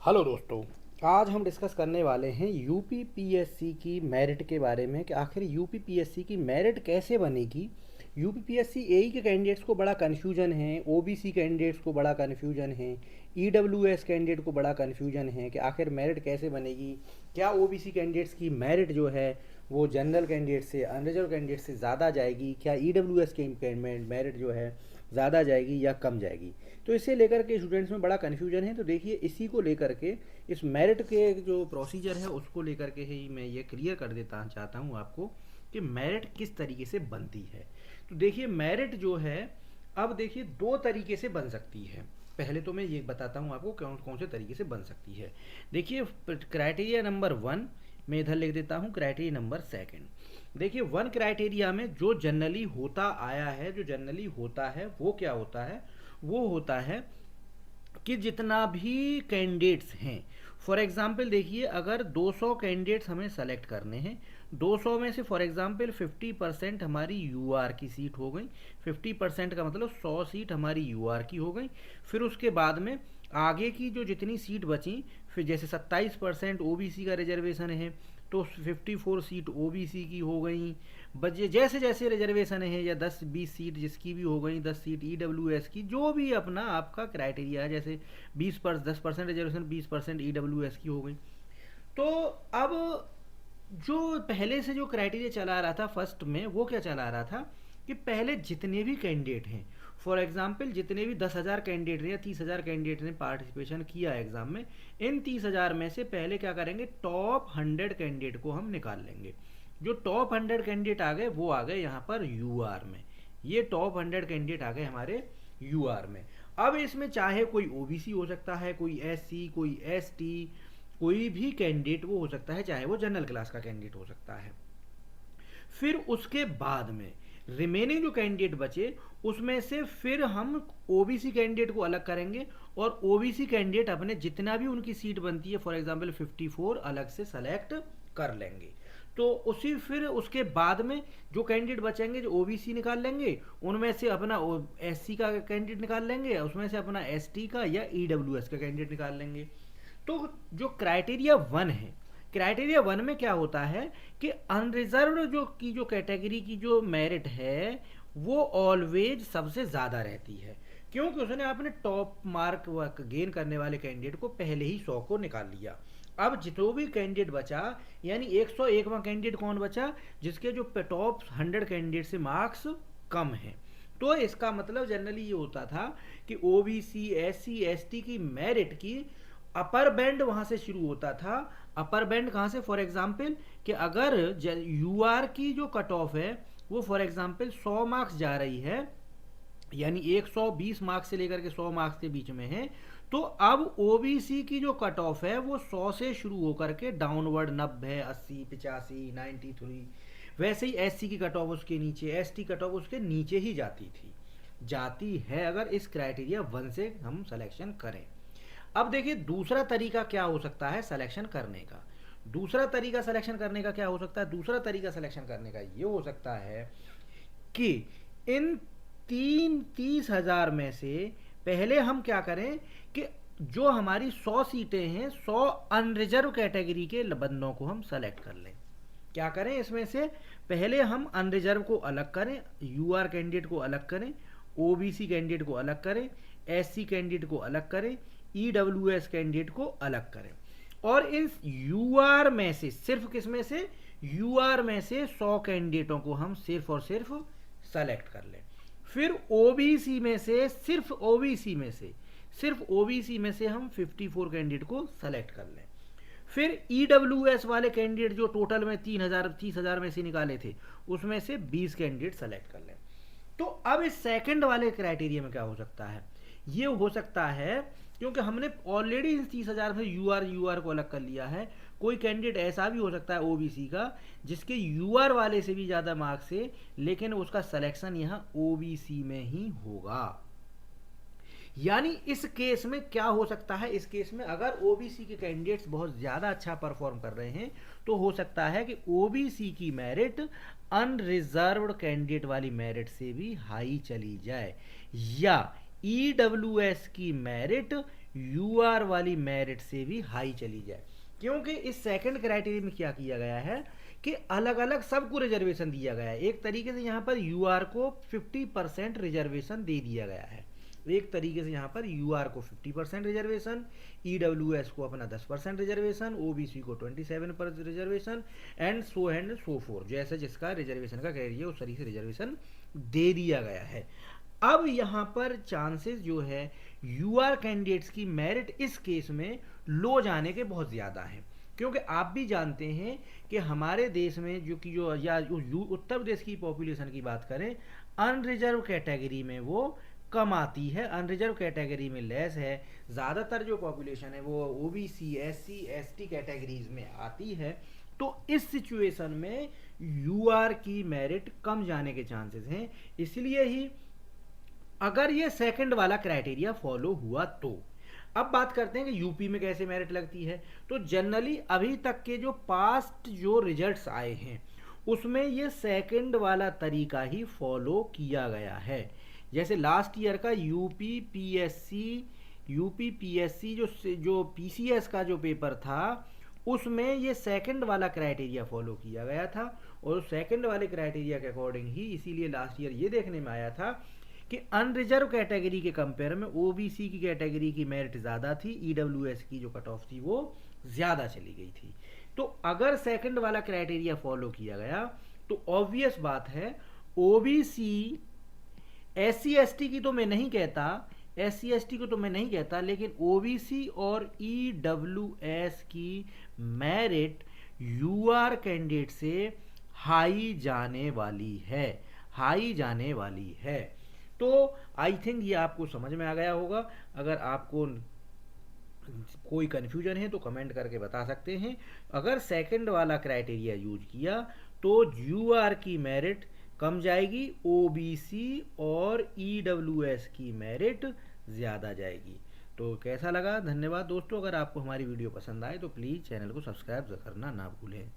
Hello दोस्तों। आज हम डिस्कस करने वाले हैं यूपी पीएससी की मेरिट के बारे में कि आखिर यूपी पीएससी की मेरिट कैसे बनेगी। यूपी पीएससी एई के कैंडिडेट्स को बड़ा कन्फ्यूजन है, ओबीसी कैंडिडेट्स को बड़ा कन्फ्यूजन है, ईडब्ल्यूएस कैंडिडेट को बड़ा कन्फ्यूजन है कि आखिर मेरिट कैसे बनेगी। क्या ओबीसी कैंडिडेट्स की मेरिट जो है वो जनरल कैंडिडेट से, अनरिजर्व कैंडिडेट से ज़्यादा जाएगी, क्या ईडब्ल्यूएस की मेरिट जो है ज़्यादा जाएगी या कम जाएगी। तो इसे लेकर के स्टूडेंट्स में बड़ा कन्फ्यूजन है। तो देखिए, इसी को लेकर के, इस मेरिट के जो प्रोसीजर है उसको लेकर के ही मैं ये क्लियर कर देता चाहता हूँ आपको कि मेरिट किस तरीके से बनती है। तो देखिए, मेरिट जो है, अब देखिए दो तरीके से बन सकती है। पहले तो मैं ये बताता हूँ आपको कौन कौन से तरीके से बन सकती है। देखिए, क्राइटेरिया नंबर 1 मैं इधर लिख देता हूँ, क्राइटेरिया नंबर 2। देखिए, 1 क्राइटेरिया में जो जनरली होता आया है, जो जनरली होता है वो क्या होता है, वो होता है कि जितना भी कैंडिडेट्स हैं, फॉर एग्जांपल देखिए, अगर 200 कैंडिडेट्स हमें सेलेक्ट करने हैं, 200 में से फॉर एग्जांपल 50% हमारी यूआर की सीट हो गई। 50% का मतलब 100 सीट हमारी यूआर की हो गई। फिर उसके बाद में आगे की जो जितनी सीट बची, फिर जैसे 27% ओबीसी का रिजर्वेशन है तो 54 सीट ओबीसी की हो गई। बचे जैसे जैसे रिजर्वेशन है, या 10-20 सीट जिसकी भी हो गई, 10 सीट ईडब्ल्यूएस की, जो भी अपना आपका क्राइटेरिया है, जैसे 10% रिजर्वेशन, 20% ईडब्ल्यूएस की हो गई। तो अब जो पहले से जो क्राइटेरिया चला आ रहा था फर्स्ट में, वो क्या चला आ रहा था कि पहले जितने भी कैंडिडेट हैं, फॉर एग्जाम्पल जितने भी 10,000 कैंडिडेट ने या 30,000 कैंडिडेट ने पार्टिसिपेशन किया एग्जाम में, इन 30,000 में से पहले क्या करेंगे, टॉप 100 कैंडिडेट को हम निकाल लेंगे। जो टॉप 100 कैंडिडेट आ गए वो आ गए यहाँ पर यूआर में। ये टॉप 100 कैंडिडेट आ गए हमारे यूआर में। अब इसमें चाहे कोई ओबीसी हो सकता है, कोई एससी, कोई एसटी, कोई भी कैंडिडेट वो हो सकता है, चाहे वो जनरल क्लास का कैंडिडेट हो सकता है। फिर उसके बाद में रिमेनिंग जो कैंडिडेट बचे, उसमें से फिर हम ओबीसी कैंडिडेट को अलग करेंगे और ओबीसी कैंडिडेट अपने जितना भी उनकी सीट बनती है, फॉर एग्जांपल 54 अलग से सेलेक्ट कर लेंगे। तो उसी फिर उसके बाद में जो कैंडिडेट बचेंगे, जो ओबीसी निकाल लेंगे, उनमें से अपना एससी का कैंडिडेट निकाल लेंगे, उसमें से अपना एसटी का या ईडब्ल्यूएस का कैंडिडेट निकाल लेंगे। तो जो क्राइटेरिया 1 है, क्राइटेरिया 1 में क्या होता है कि अनरिजर्व जो कैटेगरी की जो मेरिट है वो ऑलवेज सबसे ज़्यादा रहती है, क्योंकि उसने अपने टॉप मार्क गेन करने वाले कैंडिडेट को पहले ही 100 को निकाल लिया। अब जो भी कैंडिडेट बचा, यानी 101वां कैंडिडेट कौन बचा, जिसके जो टॉप 100 कैंडिडेट से मार्क्स कम है। तो इसका मतलब जनरली ये होता था कि ओबीसी, एससी, एसटी की मेरिट की अपर बैंड वहां से शुरू होता था। अपर बैंड कहां से, फॉर एग्जाम्पल कि अगर यूआर की जो कट ऑफ है वो फॉर एग्जाम्पल 100 मार्क्स जा रही है, यानी 120 मार्क्स से लेकर के 100 मार्क्स के बीच में है, तो अब ओबीसी की जो कट ऑफ है वो 100 से शुरू होकर के डाउनवर्ड 90, 80, 85, 93, वैसे ही एससी की कट ऑफ उसके नीचे, एसटी कट ऑफ उसके नीचे ही जाती है अगर इस क्राइटेरिया 1 से हम सिलेक्शन करें। अब देखिए, दूसरा तरीका क्या हो सकता है सिलेक्शन करने का। दूसरा तरीका सिलेक्शन करने का क्या हो सकता है, दूसरा तरीका सिलेक्शन करने का ये हो सकता है कि इन 30,000 में से पहले हम क्या करें कि जो हमारी 100 सीटें हैं, 100 अनरिजर्व कैटेगरी के बंदों को हम सेलेक्ट कर लें। क्या करें, इसमें से पहले हम अनरिजर्व को अलग करें, यूआर कैंडिडेट को अलग करें, ओबीसी कैंडिडेट को अलग करें, एससी कैंडिडेट को अलग करें, ईडब्ल्यूएस कैंडिडेट को अलग करें, और इन यूआर में से सिर्फ किसमें से, यूआर में से 100 कैंडिडेटों को हम सिर्फ और सिर्फ सेलेक्ट कर लें। फिर ओबीसी में से, सिर्फ ओबीसी में से हम 54 कैंडिडेट को सेलेक्ट कर लें। फिर ईडब्ल्यूएस वाले कैंडिडेट जो टोटल में 30,000 में से निकाले थे, उसमें से 20 कैंडिडेट सेलेक्ट कर लें। तो अब इस सेकंड वाले क्राइटेरिया में क्या हो सकता है, ये हो सकता है क्योंकि हमने ऑलरेडी इस 30,000 में यूआर को अलग कर लिया है, कोई कैंडिडेट ऐसा भी हो सकता है ओबीसी का जिसके यूआर वाले से भी ज़्यादा मार्क्स है, लेकिन उसका सिलेक्शन यहाँ ओबीसी में ही होगा। यानी इस केस में क्या हो सकता है, इस केस में अगर ओबीसी के कैंडिडेट्स बहुत ज़्यादा अच्छा परफॉर्म कर रहे हैं तो हो सकता है कि ओबीसी की मेरिट अनरिजर्व्ड कैंडिडेट वाली मेरिट से भी हाई चली जाए, या EWS की मेरिट UR वाली मेरिट से भी हाई चली जाए। क्योंकि इस सेकंड क्राइटेरिया में क्या किया गया है कि अलग अलग सबको रिजर्वेशन दिया गया है। एक तरीके से यहाँ पर UR को 50% रिजर्वेशन दे दिया गया है। एक तरीके से यहाँ पर UR को 50% रिजर्वेशन, EWS को अपना 10% रिजर्वेशन, OBC को 27% रिजर्वेशन, एंड सो फोर, जैसे जिसका रिजर्वेशन का क्राइटेरिया उस तरीके से रिजर्वेशन दे दिया गया है। अब यहाँ पर चांसेस जो है UR कैंडिडेट्स की मेरिट इस केस में लो जाने के बहुत ज़्यादा हैं। क्योंकि आप भी जानते हैं कि हमारे देश में जो या उत्तर प्रदेश की पॉपुलेशन की बात करें, अनरिजर्व कैटेगरी में वो कम आती है, अनरिजर्व कैटेगरी में लेस है। ज़्यादातर जो पॉपुलेशन है वो OBC SC ST कैटेगरीज में आती है। तो इस सिचुएशन में UR की मेरिट कम जाने के चांसेस हैं। इसलिए ही अगर ये सेकंड वाला क्राइटेरिया फॉलो हुआ तो अब बात करते हैं कि यूपी में कैसे मेरिट लगती है। तो जनरली अभी तक के जो पास्ट जो रिजल्ट्स आए हैं उसमें ये सेकंड वाला तरीका ही फॉलो किया गया है। जैसे लास्ट ईयर का यूपी पीएससी जो PCS का जो पेपर था उसमें ये सेकंड वाला क्राइटेरिया फॉलो किया गया था, और सेकंड वाले क्राइटेरिया के अकॉर्डिंग ही इसीलिए लास्ट ईयर ये देखने में आया था कि अनरिजर्व कैटेगरी के कंपेयर में OBC की कैटेगरी की मेरिट ज़्यादा थी, EWS की जो कट ऑफ थी वो ज़्यादा चली गई थी। तो अगर सेकंड वाला क्राइटेरिया फॉलो किया गया तो ऑब्वियस बात है OBC SC ST की तो मैं नहीं कहता, SC ST को तो मैं नहीं कहता, लेकिन OBC और EWS की मेरिट UR कैंडिडेट से हाई जाने वाली है, हाई जाने वाली है। तो आई थिंक ये आपको समझ में आ गया होगा। अगर आपको कोई कन्फ्यूजन है तो कमेंट करके बता सकते हैं। अगर सेकंड वाला क्राइटेरिया यूज किया तो UR की मेरिट कम जाएगी, OBC और EWS की मेरिट ज़्यादा जाएगी। तो कैसा लगा? धन्यवाद दोस्तों। अगर आपको हमारी वीडियो पसंद आए तो प्लीज़ चैनल को सब्सक्राइब करना ना भूलें।